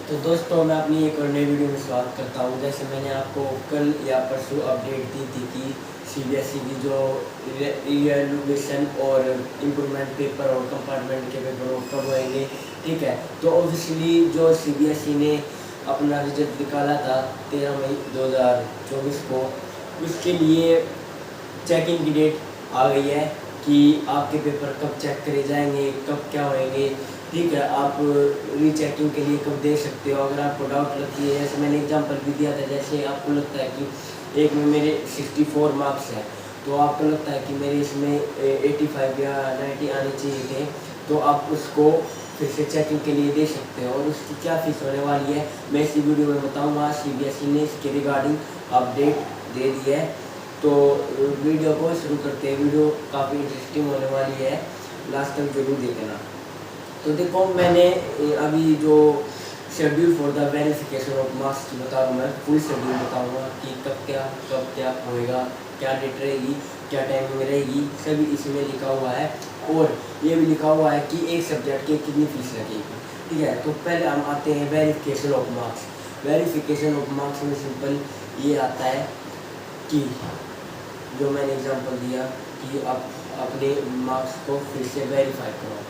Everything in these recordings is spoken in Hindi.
तो दोस्तों मैं अपनी एक और नई वीडियो में स्वागत करता हूँ। जैसे मैंने आपको कल या परसों अपडेट दी थी कि सीबीएसई की जो इवैल्यूएशन और इम्प्रूवमेंट पेपर और कंपार्टमेंट के पेपर वो कब होएंगे, ठीक है। तो ऑब्वियसली जो सीबीएसई ने अपना रिजल्ट निकाला था 13 मई 2024 को, उसके लिए चेकिंग की डेट आ गई है कि आपके पेपर कब चेक करे जाएंगे, कब क्या होएंगे, ठीक है। आप रीचेकिंग के लिए कब दे सकते हो अगर आपको डाउट लगती है। जैसे मैंने एग्जांपल भी दिया था, जैसे आपको लगता है कि एक में मेरे 64 मार्क्स हैं, तो आपको लगता है कि मेरे इसमें 85 या 90 आने चाहिए थे, तो आप उसको फिर से चेकिंग के लिए दे सकते हो। और उसकी क्या फीस होने वाली है मैं इसी वीडियो में बताऊँगा। सीबीएसई ने इसके रिगार्डिंग अपडेट दे दी है, तो वीडियो को शुरू करते हैं। वीडियो काफ़ी इंटरेस्टिंग होने वाली है, लास्ट तक जरूर देखना। तो देखो, मैंने अभी जो schedule for the verification of marks बता रहा हूँ, मैं फुल शेड्यूल बताऊँगा कि कब क्या होएगा, क्या डेट रहेगी, क्या टाइमिंग रहेगी, सभी इसमें लिखा हुआ है। और ये भी लिखा हुआ है कि एक सब्जेक्ट की कितनी फीस लगेगी, ठीक है। तो पहले हम आते हैं verification of marks. Verification of marks में सिंपल ये आता है कि जो मैंने एग्जांपल दिया कि आप अपने मार्क्स को फिर से वेरीफाई करो।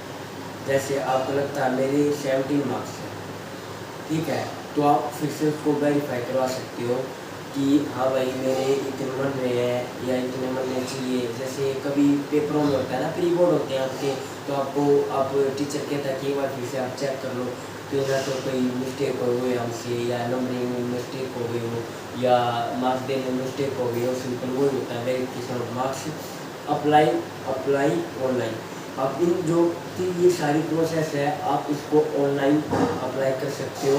जैसे आपको लगता है मेरे 17 मार्क्स हैं, ठीक है, तो आप फिर से उसको वेरीफाई करवा सकते हो कि हाँ भाई मेरे इतने मन रहे हैं या इतने बनने चाहिए। जैसे कभी पेपरों में होता है ना, प्री बोर्ड होते हैं आपके, तो आप टीचर कहता है कि एक बार फिर से आप चेक कर लो कि ना तो कोई मिस्टेक हो गई हमसे, या नंबरिंग में मिस्टेक हो गई हो, या मार्क्स देने में मिस्टेक हो गई हो। सिंपल वही होता है verification of marks. Apply online, आप इन जो ये सारी प्रोसेस है आप इसको ऑनलाइन अप्लाई कर सकते हो,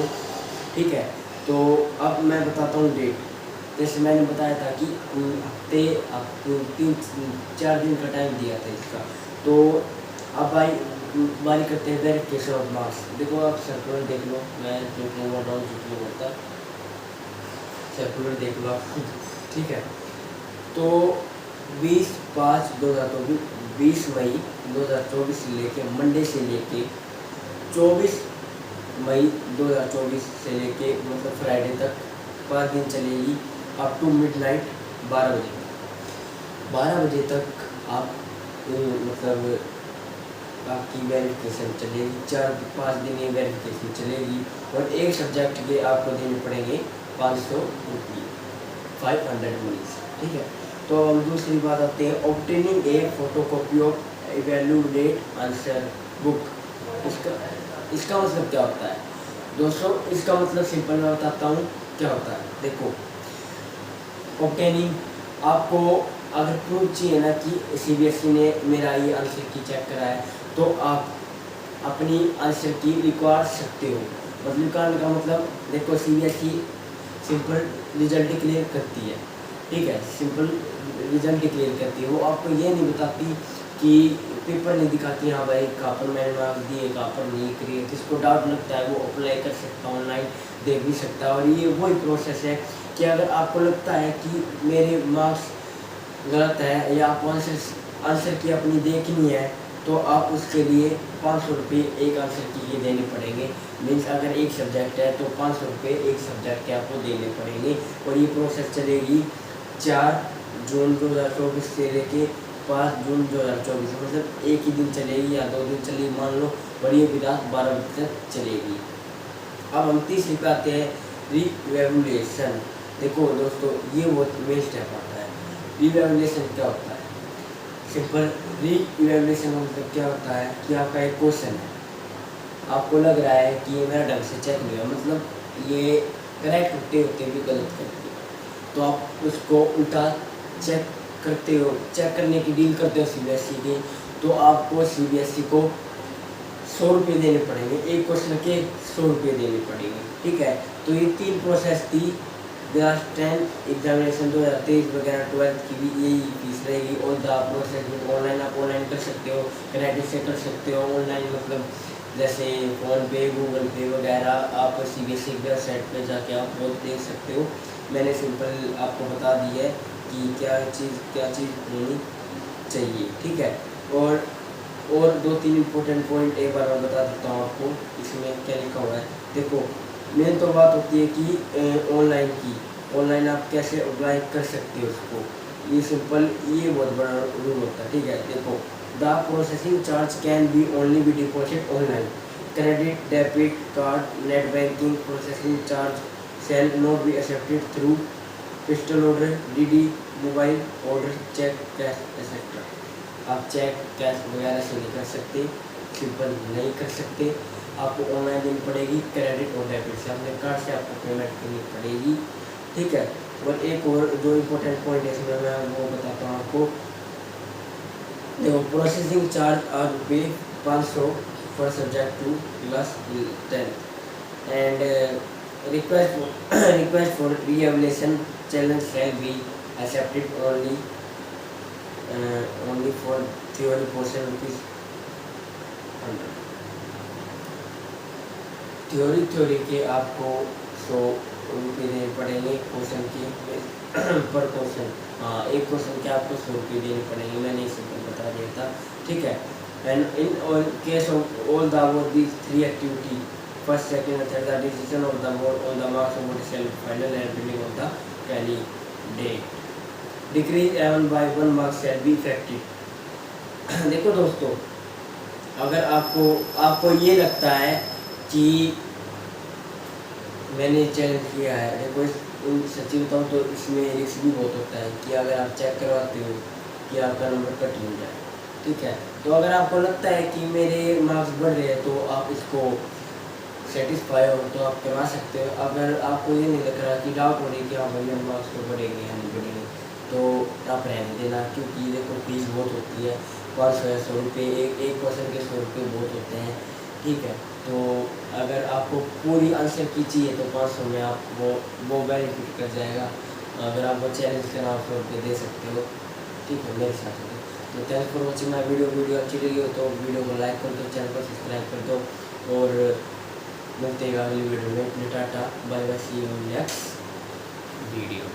ठीक है। तो अब मैं बताता हूँ डेट। जैसे मैंने बताया था कि हफ्ते आपको 3-4 दिन का टाइम दिया था इसका। तो अब बारी करते हैं वेरिफिकेशन ऑफ मार्क्स। देखो आप सर्कुलर देख लो, मैं जो बोल रहा हूँ जो बोलता, सर्कुलर देख लो आप खुद, ठीक है। तो 20 मई 2024 से लेके मंडे से लेके 24 मई 2024 से लेके मतलब फ्राइडे तक 5 दिन चलेगी, अप टू मिडनाइट 12 बजे तक आप मतलब आपकी वेरिफिकेशन चलेगी। 4-5 दिन ये वेरिफिकेशन चलेगी और एक सब्जेक्ट के आपको देने पड़ेंगे 500 रुपये, 500 मनीज, ठीक है। तो हम दूसरी बात आते हैं, obtaining A photocopy of evaluate answer book. इसका मतलब क्या होता है दोस्तों? इसका मतलब सिंपल मैं बताता हूँ क्या होता है। देखो, ऑब्टेनिंग, आपको अगर प्रूफ चाहिए ना कि सीबीएसई ने मेरा ये आंसर की चेक करा है, तो आप अपनी आंसर की रिकॉर्ड सकते हो। मतलब रिकॉर्ड का मतलब देखो, सीबीएसई सिंपल रिजल्ट डिक्लेयर करती है, ठीक है, सिंपल रिजल्ट डिक्लेयर करती है। वो आपको ये नहीं बताती कि पेपर नहीं दिखाती, हाँ भाई कहाँ पर मैंने मार्क्स दिए, कहाँ पर नहीं करिए। जिसको डाउट लगता है वो अप्लाई कर सकता है, ऑनलाइन देख भी सकता है। और ये वही प्रोसेस है कि अगर आपको लगता है कि मेरे मार्क्स गलत है या आपको आंसर की अपनी देखनी है, तो आप उसके लिए 500 रुपये एक आंसर के लिए देने पड़ेंगे। मीन्स अगर एक सब्जेक्ट है तो 500 रुपये एक सब्जेक्ट के आपको देने पड़ेंगे। और ये प्रोसेस चलेगी 4 जून 2024 से लेके 5 जून 2024, मतलब एक ही दिन चलेगी या 2 दिन चलेगी मान लो, और ये भी रात 12 बजे तक चलेगी। अब हम तीसरी पे आते हैं, रीवैल्यूएशन। देखो दोस्तों, ये बहुत मेन स्टेप आता है। रीवैल्यूएशन क्या होता है? सिंपल रीवैल्यूएशन मतलब क्या होता है कि आपका एक क्वेश्चन है, आपको लग रहा है कि ये मेरा ढंग से चेक नहीं हुआ, मतलब ये करेक्ट होते होते भी गलत करते हो, तो आप उसको उल्टा चेक करते हो, चेक करने की डील करते हो सीबीएसई की। तो आपको सीबीएसई को 100 रुपये देने पड़ेंगे, एक क्वेश्चन के 100 रुपये देने पड़ेंगे, ठीक है। तो ये 3 प्रोसेस थी। क्लास 10 एग्जामिनेशन 2023 वगैरह 12th की भी यही फीस रहेगी। और द प्रोसेस ऑनलाइन, आप ऑनलाइन कर सकते हो, क्रेडिट से कर सकते हो ऑनलाइन, मतलब जैसे फ़ोन पे, गूगल पे वगैरह। आप सीबीएसई की वेबसाइट पे जाके आप वो देख सकते हो। मैंने सिंपल आपको बता दी है कि क्या चीज़ होनी चाहिए, ठीक है। और 2-3 इम्पोर्टेंट पॉइंट एक बार मैं बता देता हूँ आपको, इसमें क्या लिखा हुआ है। देखो, मेन तो बात होती है कि ऑनलाइन की, ऑनलाइन आप कैसे अप्लाई कर सकते हो उसको, ये सिंपल, ये बहुत बड़ा रूल होता है। ठीक है, देखो, the processing charge can be only be deposit online, credit, debit card, net banking processing charge shall not be accepted through postal order, DD, mobile order, cheque, cash etcetera. आप चेक, कैश वगैरह से नहीं कर सकते, सिंपल नहीं कर सकते, आपको ऑनलाइन देनी पड़ेगी, क्रेडिट और डेबिट से, अपने कार्ड से आपको पेमेंट करनी पड़ेगी। ठीक है, और एक और जो इम्पोर्टेंट पॉइंट है इसमें मैं वो बताता हूँ आपको। देखो, प्रोसेसिंग चार्ज आर रुपये 500 for subject to class 10 and request for reevaluation challenge shall be accepted only for theory portion rupees 100। थ्योरी के आपको 100 रुपये देने पड़ेंगे क्वेश्चन के पर क्वेश्चन। हाँ, एक क्वेश्चन के आपको 100 रुपये देने पड़ेंगे, मैंने इसे बता दिया था। ठीक है, and in case of all the above these 3 activity, first, second और third, the decision of the board on the marks of sale final and building of the candidate, decrease even by 1 marks shall be effective. देखो दोस्तों, अगर आपको ये लगता है कि मैंने चैलेंज किया है, देखो सच्ची बताऊँ तो इसमें रिस्क भी बहुत होता है कि अगर आप चेक करवाते हो कि आपका नंबर कट हो जाए। ठीक है, तो अगर आपको लगता है कि मेरे मार्क्स बढ़ रहे हैं तो आप इसको सेटिस्फाई हो तो आप करवा सकते हो। अगर आपको ये नहीं लग रहा कि डाउट हो रही कि हाँ भाई मार्क्स तो बढ़ेंगे या नहीं बढ़ेंगे, तो आप रहने देना, क्योंकि देखो फीस बहुत होती है, 500 या 100 रुपये, एक पर्सन के 100 रुपये बहुत होते हैं। ठीक है, तो अगर आपको पूरी आंसर की चाहिए तो 500 में आप वो बेनिफिट कर जाएगा। अगर आप वो चैलेंज करना 100 रुपये दे सकते हो। ठीक है, मेरे साथ में। तो thanks for watching my video अच्छी लगी हो तो वीडियो को लाइक कर दो, चैनल को सब्सक्राइब कर दो, और मिलते हैं अगली वीडियो में। Tata, bye bye, see you next video.